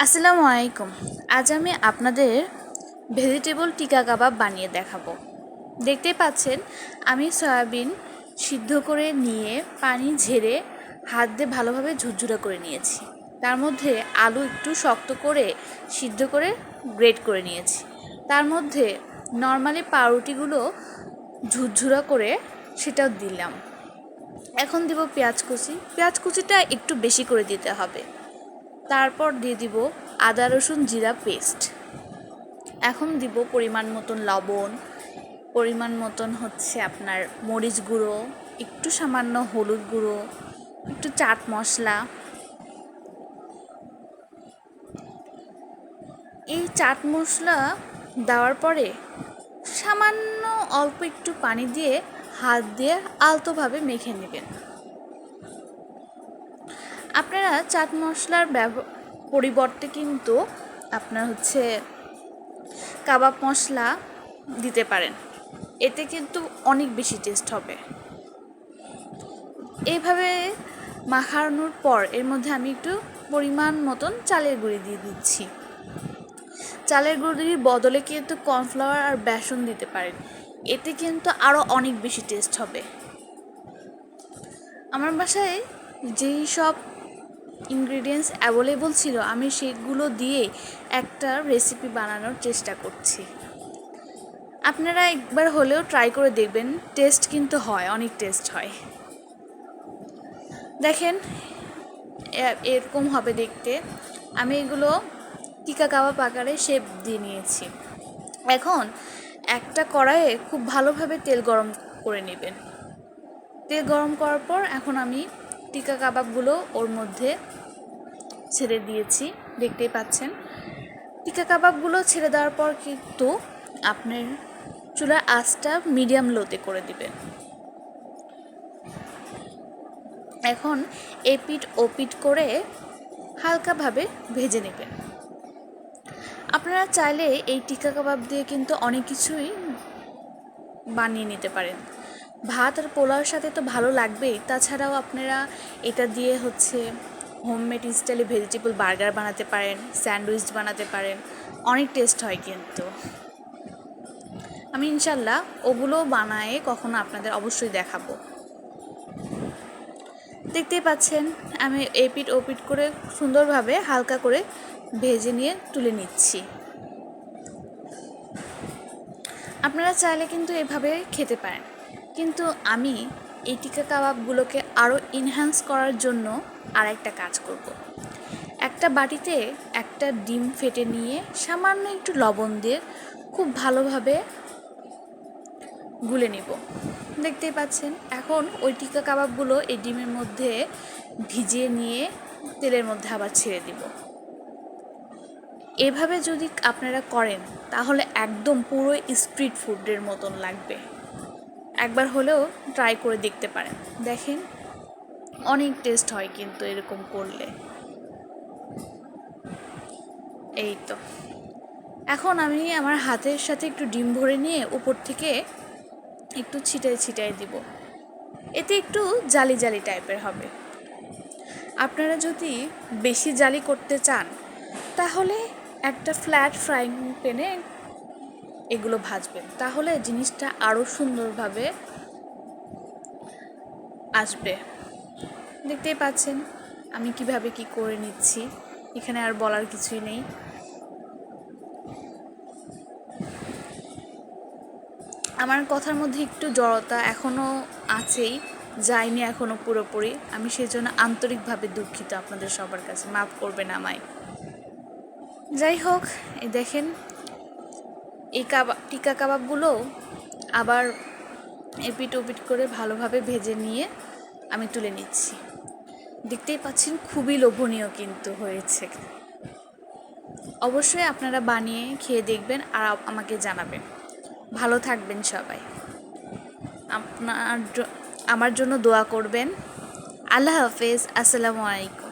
আসসালামু আলাইকুম। আজ আমি আপনাদের ভেজিটেবল টিকা কাবাব বানিয়ে দেখাবো। দেখতেই পাচ্ছেন আমি সয়াবিন সিদ্ধ করে নিয়ে পানি ঝেড়ে হাত দিয়ে ভালোভাবে ঝুরঝুরা করে নিয়েছি। তার মধ্যে আলু একটু শক্ত করে সিদ্ধ করে গ্রেট করে নিয়েছি। তার মধ্যে নর্মালি পাউরুটিগুলো ঝুরঝুরা করে সেটাও দিলাম। এখন দিব পেঁয়াজ কুচি। পেঁয়াজ কুচিটা একটু বেশি করে দিতে হবে। তারপর দিয়ে দিব আদা রসুন জিরা পেস্ট। এখন দিব পরিমাণ মতন লবণ, পরিমাণ মতন হচ্ছে আপনার মরিচ গুঁড়ো, একটু সামান্য হলুদ গুঁড়ো, একটু চাট মশলা। এই চাট মশলা দেওয়ার পরে সামান্য অল্প একটু পানি দিয়ে হাত দিয়ে আলতোভাবে মেখে নেবেন। আপনারা চাট মশলার পরিবর্তে কিন্তু আপনার হচ্ছে কাবাব মশলা দিতে পারেন, এতে কিন্তু অনেক বেশি টেস্ট হবে। এইভাবে মাখানোর পর এর মধ্যে আমি একটু পরিমাণ মতন চালের গুঁড়ি দিয়ে দিচ্ছি। চালের গুঁড়ির বদলে কিন্তু কর্নফ্লাওয়ার আর বেসন দিতে পারেন, এতে কিন্তু আরও অনেক বেশি টেস্ট হবে। আমার বাসায় যেই সব ইনগ্রিডিয়েন্টস অ্যাভেলেবল ছিল আমি সেগুলো দিয়ে একটা রেসিপি বানানোর চেষ্টা করছি। আপনারা একবার হলেও ট্রাই করে দেখবেন, টেস্ট কিন্তু হয়, অনেক টেস্ট হয়। দেখেন এরকম হবে দেখতে। আমি এগুলো টিকা কাবাব আকারে শেপ দিয়ে নিয়েছি। এখন একটা কড়াইয়ে খুব ভালোভাবে তেল গরম করে নেবেন। তেল গরম করার পর এখন আমি টিকা কাবাবগুলো ওর মধ্যে ছেড়ে দিয়েছি, দেখতেই পাচ্ছেন। টিকা কাবাবগুলো ছেড়ে দেওয়ার পর কিন্তু আপনার চুলার আঁচটা মিডিয়াম লোতে করে দিবেন। এখন এপিট ওপিট করে হালকাভাবে ভেজে নেবেন। আপনারা চাইলে এই টিকা কাবাব দিয়ে কিন্তু অনেক কিছুই বানিয়ে নিতে পারেন। ভাত আর পোলাওর সাথে তো ভালো লাগবেই, তাছাড়াও আপনারা এটা দিয়ে হচ্ছে হোমমেড স্টাইলে ভেজিটেবল বার্গার বানাতে পারেন, স্যান্ডউইচ বানাতে পারেন, অনেক টেস্ট হয় কিন্তু। আমি ইনশাল্লাহ ওগুলো বানায়ে কখনো আপনাদের অবশ্যই দেখাবো। দেখতেই পাচ্ছেন আমি এপিট ওপিট করে সুন্দরভাবে হালকা করে ভেজে নিয়ে তুলে নিচ্ছি। আপনারা চাইলে কিন্তু এভাবে খেতে পারেন, কিন্তু আমি এই টিকা কাবাবগুলোকে আরও এনহ্যান্স করার জন্য আর একটা কাজ করব। একটা বাটিতে একটা ডিম ফেটে নিয়ে সামান্য একটু লবণ দিয়ে খুব ভালোভাবে গুলে নিব। দেখতেই পাচ্ছেন এখন ওই টিকা কাবাবগুলো এই ডিমের মধ্যে ভিজিয়ে নিয়ে তেলের মধ্যে আবার ছেড়ে দিব। এভাবে যদি আপনারা করেন তাহলে একদম পুরো স্ট্রিট ফুডের মতন লাগবে। একবার হলেও ট্রাই করে দেখতে পারেন, দেখেন অনেক টেস্ট হয় কিন্তু এরকম করলে। এই তো এখন আমি আমার হাতের সাথে একটু ডিম ভরে নিয়ে উপর থেকে একটু ছিটাই দিব, এতে একটু জালি জালি টাইপের হবে। আপনারা যদি বেশি জালি করতে চান তাহলে একটা ফ্ল্যাট ফ্রাইং প্যানে এগুলো ভাজবেন, তাহলে জিনিসটা আরও সুন্দরভাবে আসবে। দেখতেই পাচ্ছেন আমি কিভাবে কি করে নিচ্ছি, এখানে আর বলার কিছুই নেই। আমার কথার মধ্যে একটু জড়তা এখনও আছেই, যায়নি এখনও পুরোপুরি। আমি সেজন্য আন্তরিকভাবে দুঃখিত, আপনাদের সবার কাছে মাফ করবেন আমায়। যাই হোক, এই দেখেন এই টিকা কাবাবগুলো আবার এপিট ওপিট করে ভালোভাবে ভেজে নিয়ে আমি তুলে নিচ্ছি। দেখতেই পাচ্ছেন খুবই লোভনীয় কিন্তু হয়েছে। অবশ্যই আপনারা বানিয়ে খেয়ে দেখবেন আর আমাকে জানাবেন। ভালো থাকবেন সবাই, আমার জন্য দোয়া করবেন। আল্লাহ হাফেজ, আসসালামু আলাইকুম।